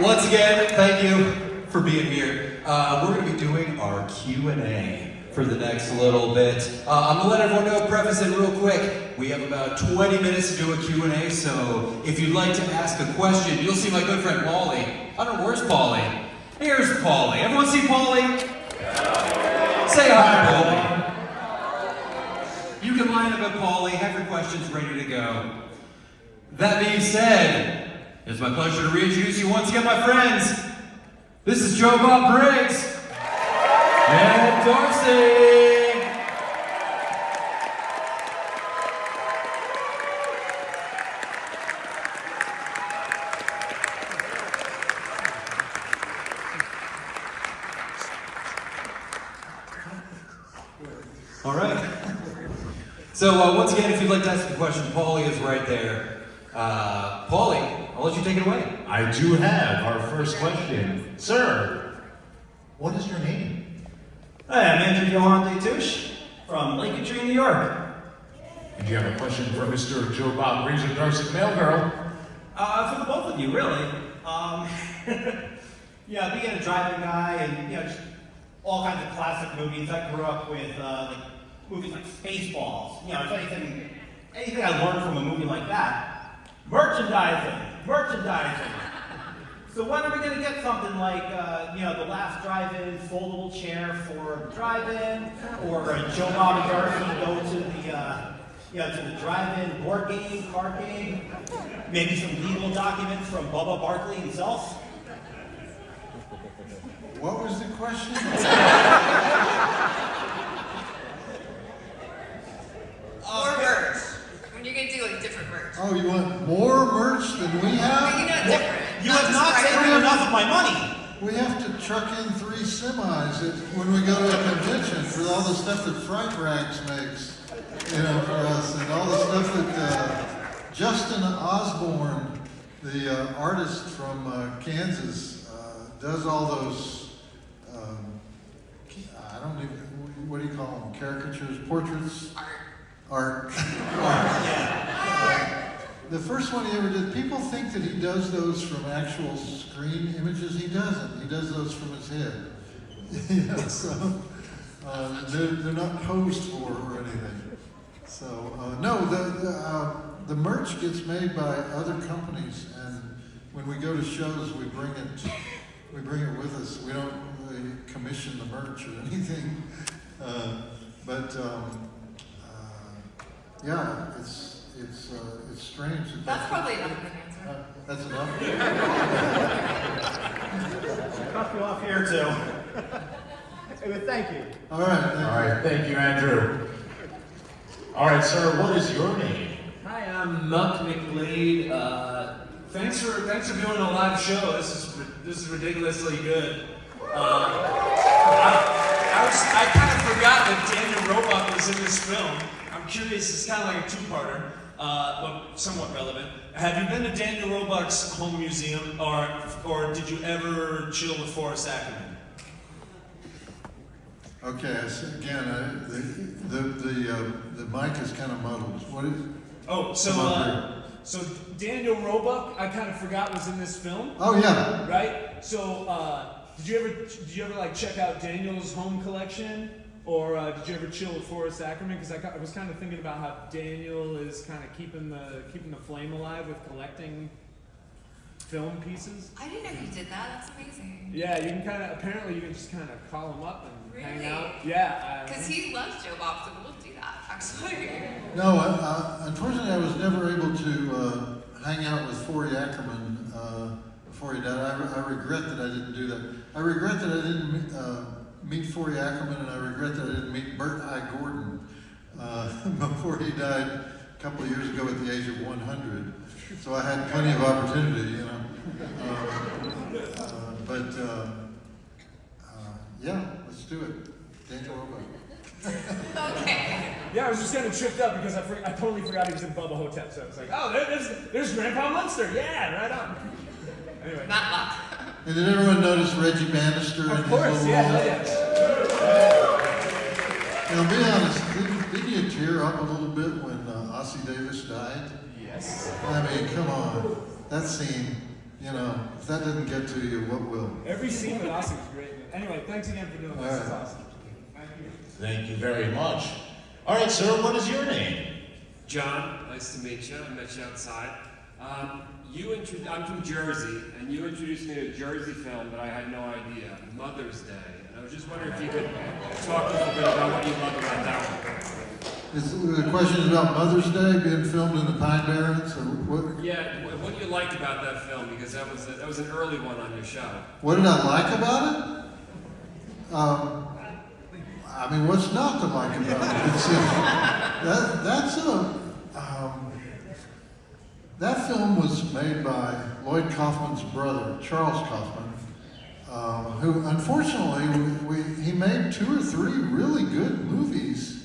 Once again, thank you for being here. We're going to be doing our Q&A for the next little bit. I'm going to let everyone know, preface it real quick. We have about 20 minutes to do a Q&A, so if you'd like to ask a question, you'll see my good friend Paulie. I don't know, where's Paulie? Here's Paulie. Everyone see Paulie? Say hi, Paulie. You can line up at Paulie, have your questions ready to go. That being said, it's my pleasure to reintroduce you once again, my friends. This is Joe Bob Briggs and Darcy. All right. So once again, if you'd like to ask a question, Paulie is right there. Paulie, I'll let you take it away. I do have our first question. Sir, what is your name? Hi, I'm Andrew Johan DeTouche from Lake Erie, New York. And do you have a question for Mr. Joe Bob Briggs or Darcy Mail Girl? For the both of you, really. Being a driving guy and just all kinds of classic movies. I grew up with movies like Spaceballs. If anything I learned from a movie like that. Merchandising. So when are we going to get something like, the last drive-in foldable chair for the drive-in, or Joe Bob and Darcy go to the drive-in board game, card game, maybe some legal documents from Bubba Barkley himself? What was the question? More merch. When you're gonna do like different merch. Oh, you want more merch than we have? Different. You have not saved me enough of my money. We have to truck in 3 semis when we go to a convention for all the stuff that Fright Rags makes, for us, and all the stuff that Justin Osborne, the artist from Kansas, does all those. I don't even. What do you call them? Caricatures, portraits, art. Yeah. The first one he ever did, people think that he does those from actual screen images. He doesn't. He does those from his head. So they're not posed for or anything. So no, the merch gets made by other companies, and when we go to shows, we bring it with us. We don't really commission the merch or anything, yeah, it's strange. That's probably enough of an answer. That's enough? Cut me off here too. Anyway, thank you. All right. Thank you, Andrew. All right, sir, what is your name? Hi, I'm Muck McLeod. Thanks for doing a live show. This is ridiculously good. I kind of forgot that Daniel Roebuck was in this film. I'm curious. It's kind of like a two-parter, but somewhat relevant. Have you been to Daniel Roebuck's home museum, or did you ever chill with Forrest Ackerman? Okay, so again, the mic is kind of muddled. What is? Oh, so Daniel Roebuck, I kind of forgot was in this film. Oh yeah. Right. So did you ever like check out Daniel's home collection, or did you ever chill with Forrest Ackerman? Because I was kind of thinking about how Daniel is kind of keeping the flame alive with collecting film pieces. I didn't know you did that. That's amazing. Yeah, you can just kind of call him up and hang Really? out. Yeah. Because he loves Joe Bob, so we'll do that actually. No, unfortunately, I was never able to hang out with Forrest Ackerman before he died. I regret that I didn't do that. I regret that I didn't meet Forrest Ackerman, and I regret that I didn't meet Burt I. Gordon before he died a couple of years ago at the age of 100. So I had plenty of opportunity, yeah, let's do it. Daniel Roebuck. Okay. Yeah, I was just getting tripped up because I totally forgot he was in Bubba Hotep. So I was like, oh, there's Grandpa Munster. Yeah, right on. Anyway. Not luck. And did everyone notice Reggie Bannister in his little role? Yeah. Now, be honest, didn't you tear up a little bit when Ossie Davis died? Yes. I mean, come on. That scene, You know, if that didn't get to you, what will? Every scene with Oscar is great. Anyway, thanks again for doing this. All It's right. awesome. Thank you. Thank you very much. All right, sir, what is your name? John, nice to meet you. I met you outside. I'm from Jersey, and you introduced me to a Jersey film that I had no idea, Mother's Day. And I was just wondering if you could talk a little bit about what you love about that one. The question is about Mother's Day being filmed in the Pine Barrens, or what? Yeah, what you liked about that film, because that was an early one on your show. What did I like about it? I mean, what's not to like about it? It's, that film was made by Lloyd Kaufman's brother, Charles Kaufman, who unfortunately he made 2 or 3 really good movies,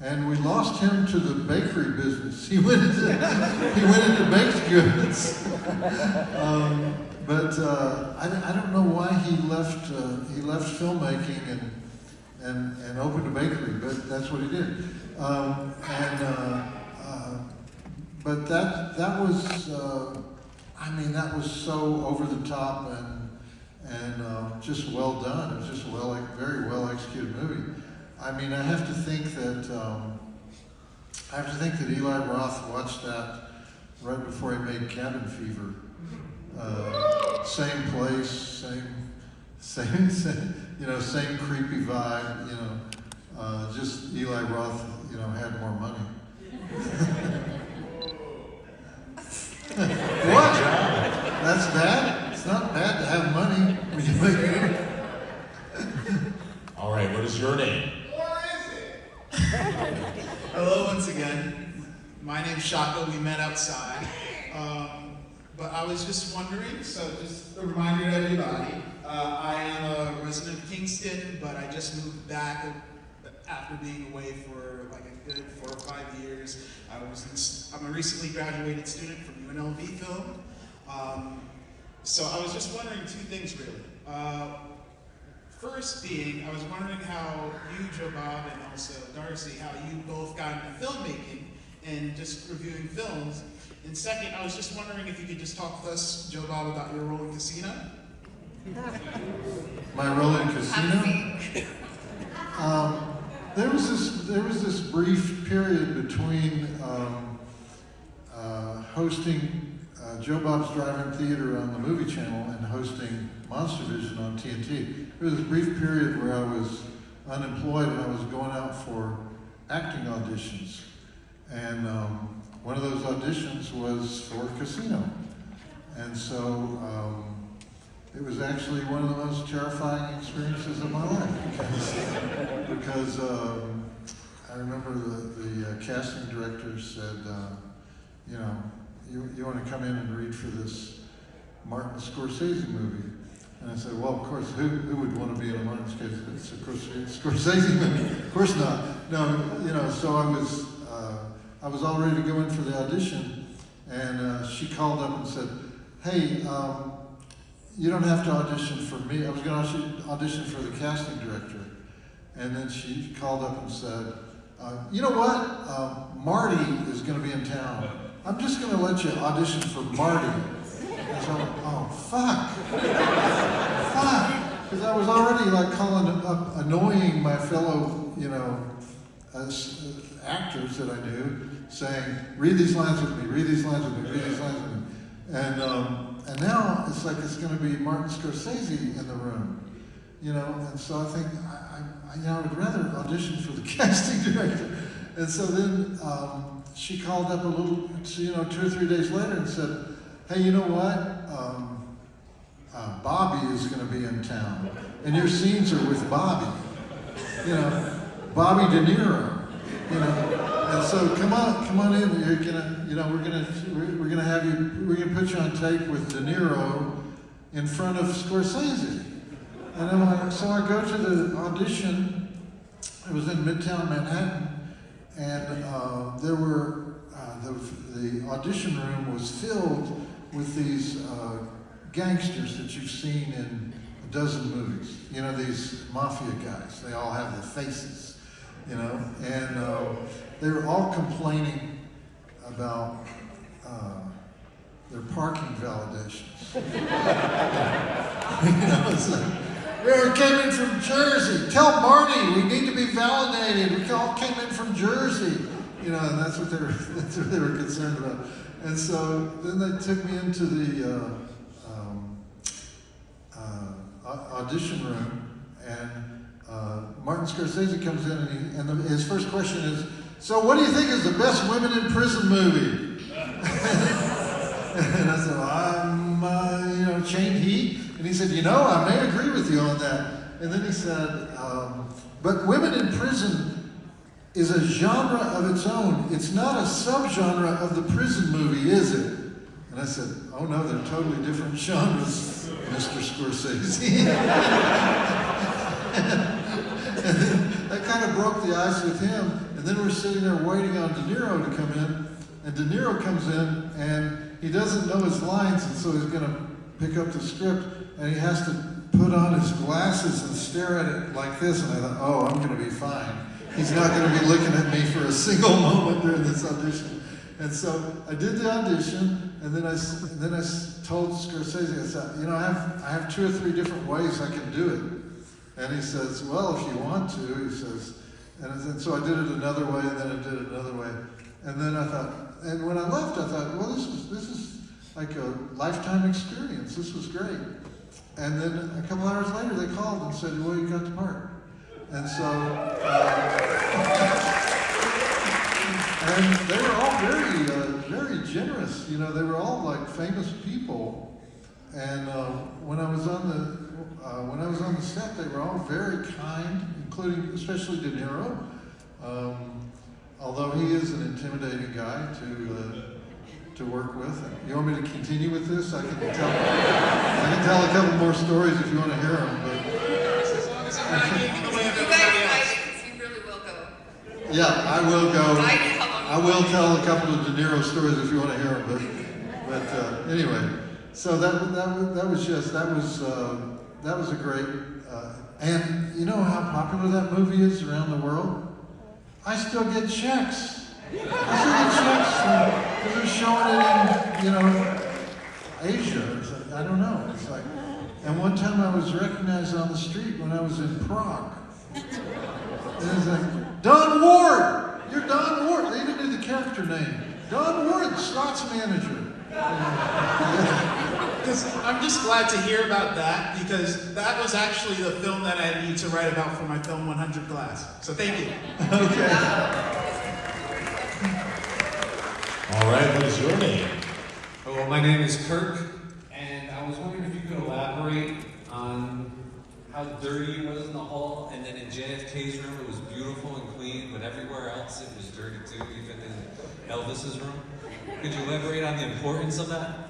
and we lost him to the bakery business. He went into baked goods. But I don't know why he left filmmaking and opened a bakery, but that's what he did. But that was that was so over the top and just well done. It was just very well executed movie. I mean, I have to think that Eli Roth watched that right before he made Cabin Fever. Same place, same creepy vibe. Just Eli Roth, had more money. What? That's bad? It's not bad to have money when you make it. All right, what is your name? Hello once again. My name's Shaka. We met outside. But I was just wondering, so just a reminder to everybody, I am a resident of Kingston, but I just moved back after being away for like a good 4 or 5 years. I'm a recently graduated student from UNLV Film. So I was just wondering 2 things really. First being, I was wondering how you, Joe Bob, and also Darcy, how you both got into filmmaking and just reviewing films. And second, I was just wondering if you could just talk with us, Joe Bob, about your role in Casino. My role in Casino? There was this brief period between hosting Joe Bob's Drive-In Theater on the Movie Channel and hosting Monster Vision on TNT. There was this brief period where I was unemployed and I was going out for acting auditions. And one of those auditions was for Casino. And so it was actually one of the most terrifying experiences of my life because I remember the casting director said, you want to come in and read for this Martin Scorsese movie? And I said, well, of course, who would want to be in a Martin Scorsese movie? Of course not. No, so I was all ready to go in for the audition, and she called up and said, hey, you don't have to audition for me. I was going to audition for the casting director. And then she called up and said, you know what? Marty is going to be in town. I'm just going to let you audition for Marty. And so, oh, fuck. Because I was already calling up, annoying my fellow, actors that I knew, saying, read these lines with me, read these lines with me, read these lines with me. And now it's like it's going to be Martin Scorsese in the room, and so I think I would rather audition for the casting director. And so then she called up 2 or 3 days later and said, hey, you know what? Bobby is going to be in town, and your scenes are with Bobby, Bobby De Niro, And so come on in. You're gonna, we're gonna put you on tape with De Niro in front of Scorsese. And so I go to the audition. It was in Midtown Manhattan, and there were the audition room was filled with these gangsters that you've seen in a dozen movies. These mafia guys. They all have the faces, and they were all complaining about They're parking validations. You know, it's like, we came in from Jersey. Tell Marty we need to be validated. We all came in from Jersey. You know, and that's what they were concerned about. And so then they took me into the audition room, and Martin Scorsese comes in, and his first question is, "So, what do you think is the best women in prison movie?" And I said, well, Chained Heat. And he said, I may agree with you on that. And then he said, but women in prison is a genre of its own. It's not a subgenre of the prison movie, is it? And I said, oh no, they're totally different genres, Mr. Scorsese. And then that kind of broke the ice with him. And then we're sitting there waiting on De Niro to come in. And De Niro comes in, and he doesn't know his lines, and so he's going to pick up the script, and he has to put on his glasses and stare at it like this. And I thought, oh, I'm going to be fine. He's not going to be looking at me for a single moment during this audition. And so I did the audition, and then I told Scorsese, I said, I have 2 or 3 different ways I can do it. And he says, well, if you want to, he says, and so I did it another way, and then I did it another way. And then I thought, and when I left, I thought, well, this is like a lifetime experience. This was great. And then a couple hours later, they called and said, well, you got the part. And so, and they were all very generous. They were all like famous people. And when I was on the set, they were all very kind, including especially De Niro. Although he is an intimidating guy to work with. You want me to continue with this? I can tell a couple more stories if you want to hear them. But As long as I'm not getting in the way of everybody else. You really will go. yeah, I will go. I I will tell a couple of De Niro stories if you want to hear them. But anyway, so that was a great. And you know how popular that movie is around the world? I still get checks. Because they're showing it in, Asia. It's like, I don't know. It's like, and one time I was recognized on the street when I was in Prague. And it's like, Don Ward! You're Don Ward. They even knew the character name. Don Ward, slots manager. I'm just glad to hear about that, because that was actually the film that I needed to write about for my Film 100 class. So thank you. Okay. All right, what is your name? Well, my name is Kirk, and I was wondering if you could elaborate on how dirty it was in the hall, and then in JFK's room it was beautiful and clean, but everywhere else it was dirty too, even in Elvis's room. Could you elaborate on the importance of that?